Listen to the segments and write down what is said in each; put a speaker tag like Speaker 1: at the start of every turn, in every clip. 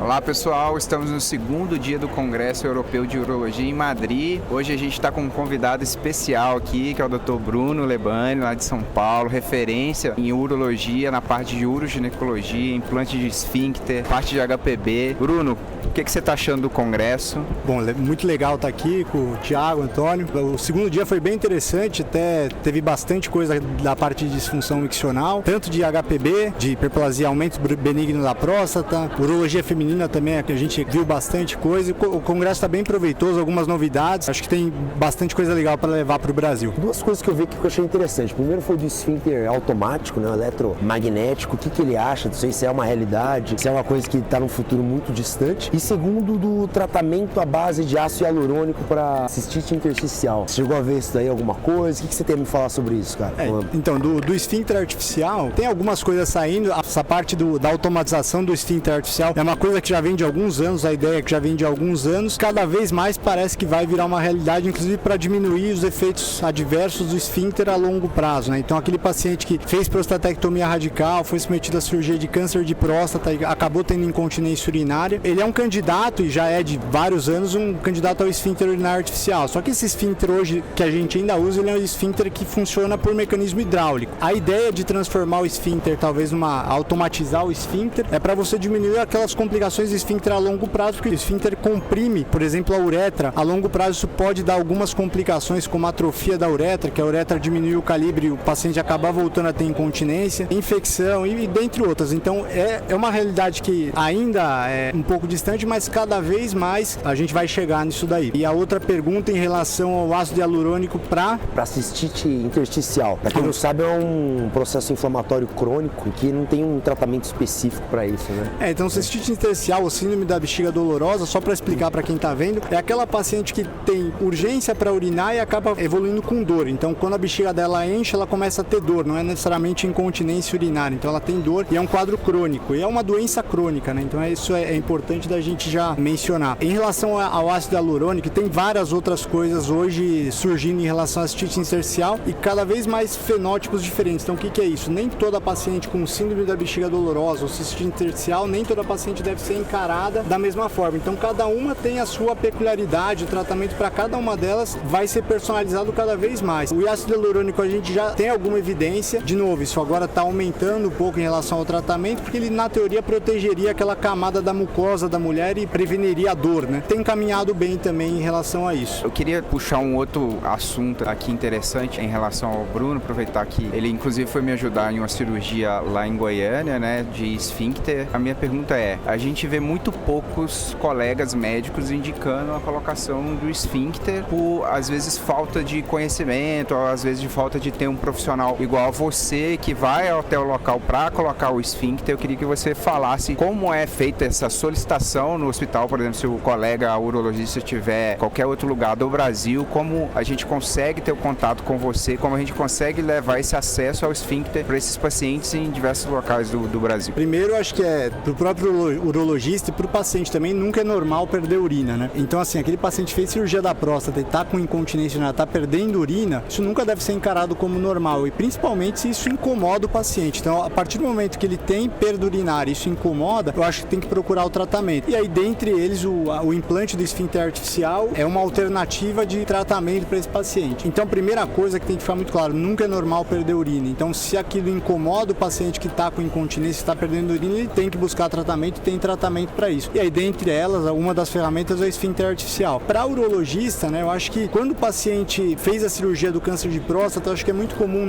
Speaker 1: Olá pessoal, estamos no segundo dia do Congresso Europeu de Urologia em Madrid. Hoje a gente está com um convidado especial aqui, que é o Dr. Bruno Lebani, lá de São Paulo, referência em urologia, na parte de uroginecologia, implante de esfíncter, parte de HPB. Bruno, o que você está achando do Congresso?
Speaker 2: Bom, muito legal estar aqui com o Thiago, Antônio. O segundo dia foi bem interessante, até teve bastante coisa da parte de disfunção miccional, tanto de HPB, de hiperplasia, aumento benigno da próstata, urologia feminina também, que a gente viu bastante coisa. O Congresso está bem proveitoso, algumas novidades, acho que tem bastante coisa legal para levar para o Brasil.
Speaker 3: Duas coisas que eu vi que eu achei interessante. Primeiro foi do esfíncter automático, né, eletromagnético, o que ele acha, não sei se é uma realidade, se é uma coisa que está num futuro muito distante. E segundo, do tratamento à base de ácido hialurônico para cistite intersticial. Você chegou a ver isso daí, alguma coisa? O que você tem a me falar sobre isso, cara?
Speaker 2: Então, do esfíncter artificial, tem algumas coisas saindo. Essa parte da automatização do esfíncter artificial é uma coisa que já vem de alguns anos, a ideia é que já vem de alguns anos. Cada vez mais parece que vai virar uma realidade, inclusive para diminuir os efeitos adversos do esfíncter a longo prazo, né? Então, aquele paciente que fez prostatectomia radical, foi submetido à cirurgia de câncer de próstata e acabou tendo incontinência urinária, ele é um candidato, e já é de vários anos, um candidato ao esfíncter urinário artificial. Só que esse esfíncter hoje que a gente ainda usa, ele é um esfíncter que funciona por mecanismo hidráulico. A ideia de transformar o esfíncter, talvez automatizar o esfíncter, é para você diminuir aquelas complicações do esfíncter a longo prazo, porque o esfíncter comprime, por exemplo, a uretra. A longo prazo isso pode dar algumas complicações, como atrofia da uretra, que a uretra diminui o calibre e o paciente acaba voltando a ter incontinência, infecção e dentre outras. Então é uma realidade que ainda é um pouco distante, mas cada vez mais a gente vai chegar nisso daí. E a outra pergunta em relação ao ácido hialurônico para
Speaker 3: cistite intersticial. Para quem não sabe, é um processo inflamatório crônico que não tem um tratamento específico para isso, né?
Speaker 2: Então cistite intersticial, ou síndrome da bexiga dolorosa, só para explicar para quem está vendo, é aquela paciente que tem urgência para urinar e acaba evoluindo com dor. Então quando a bexiga dela enche, ela começa a ter dor, não é necessariamente incontinência urinária. Então ela tem dor e é um quadro crônico, e é uma doença crônica, né? Então isso é importante da gente já mencionar. Em relação ao ácido hialurônico, tem várias outras coisas hoje surgindo em relação à cistite intersticial e cada vez mais fenótipos diferentes. Então o que é isso? Nem toda paciente com síndrome da bexiga dolorosa ou cistite intersticial, nem toda paciente deve ser encarada da mesma forma. Então cada uma tem a sua peculiaridade, o tratamento para cada uma delas vai ser personalizado cada vez mais. O ácido hialurônico a gente já tem alguma evidência, de novo, isso agora está aumentando um pouco em relação ao tratamento, porque ele na teoria protegeria aquela camada da mucosa da mulher e preveniria a dor, né? Tem caminhado bem também em relação a isso.
Speaker 1: Eu queria puxar um outro assunto aqui interessante em relação ao Bruno, aproveitar que ele inclusive foi me ajudar em uma cirurgia lá em Goiânia, né, de esfíncter. A minha pergunta é, a gente vê muito poucos colegas médicos indicando a colocação do esfíncter por, às vezes, falta de conhecimento, ou às vezes de falta de ter um profissional igual a você, que vai até o local para colocar o esfíncter. Eu queria que você falasse como é feita essa solicitação no hospital, por exemplo, se o colega urologista estiver em qualquer outro lugar do Brasil, como a gente consegue ter o contato com você, como a gente consegue levar esse acesso ao esfíncter para esses pacientes em diversos locais do Brasil.
Speaker 2: Primeiro, acho que para o próprio urologista e para o paciente também, nunca é normal perder urina, né? Então, assim, aquele paciente fez cirurgia da próstata e está com incontinência urinária, está perdendo urina, isso nunca deve ser encarado como normal, e principalmente se isso incomoda o paciente. Então, a partir do momento que ele tem perda urinária e isso incomoda, eu acho que tem que procurar o tratamento. E aí, dentre eles, o implante do esfíncter artificial é uma alternativa de tratamento para esse paciente. Então, a primeira coisa que tem que ficar muito claro, nunca é normal perder urina. Então, se aquilo incomoda o paciente que está com incontinência, está perdendo urina, ele tem que buscar tratamento e tem tratamento para isso. E aí, dentre elas, uma das ferramentas é o esfíncter artificial. Para urologista, né, eu acho que quando o paciente fez a cirurgia do câncer de próstata, eu acho que é muito comum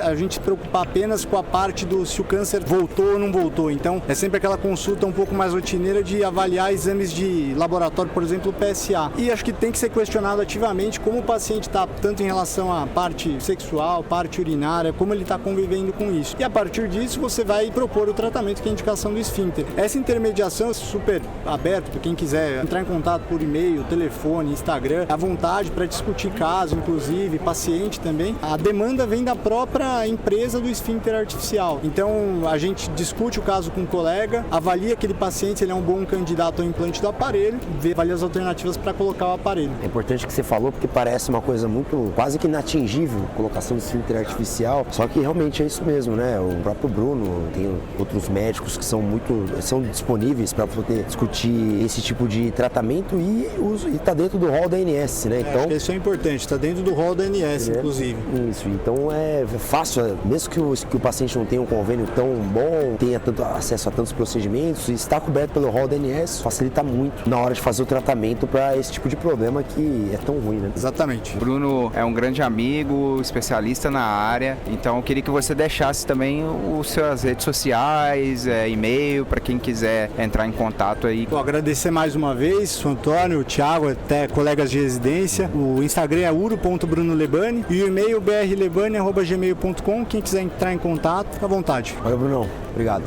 Speaker 2: a gente se preocupar apenas com a parte do se o câncer voltou ou não voltou. Então, é sempre aquela consulta um pouco mais rotineira de avaliar exames de laboratório, por exemplo, o PSA. E acho que tem que ser questionado ativamente como o paciente está, tanto em relação à parte sexual, parte urinária, como ele está convivendo com isso. E a partir disso, você vai propor o tratamento, que é a indicação do esfíncter. Essa intermediação é super aberta para quem quiser entrar em contato por e-mail, telefone, Instagram, à vontade para discutir caso, inclusive, paciente também. A demanda vem da própria empresa do esfíncter artificial. Então, a gente discute o caso com um colega, avalia aquele paciente se ele é um bom candidato ao implante do aparelho, avalia as alternativas para colocar o aparelho.
Speaker 3: É importante que você falou, porque parece uma coisa muito, quase que inatingível, a colocação do esfíncter artificial, só que realmente é isso mesmo, né? O próprio Bruno, tem outros médicos que são disponíveis disponíveis para poder discutir esse tipo de tratamento e está dentro do rol da ANS, né?
Speaker 2: Então, isso é importante, está dentro do rol da ANS, inclusive.
Speaker 3: Isso, então é fácil, mesmo que o paciente não tenha um convênio tão bom, tenha tanto acesso a tantos procedimentos, estar coberto pelo rol da ANS facilita muito na hora de fazer o tratamento para esse tipo de problema que é tão ruim, né?
Speaker 2: Exatamente.
Speaker 1: Bruno é um grande amigo, especialista na área, então eu queria que você deixasse também as suas redes sociais, e-mail, para quem quiser entrar em contato aí.
Speaker 2: Vou agradecer mais uma vez, o Antônio, o Thiago, até colegas de residência. O Instagram é uro.brunolebani e o e-mail brlebani@gmail.com. Quem quiser entrar em contato, fica à vontade.
Speaker 3: Valeu, Brunão. Obrigado.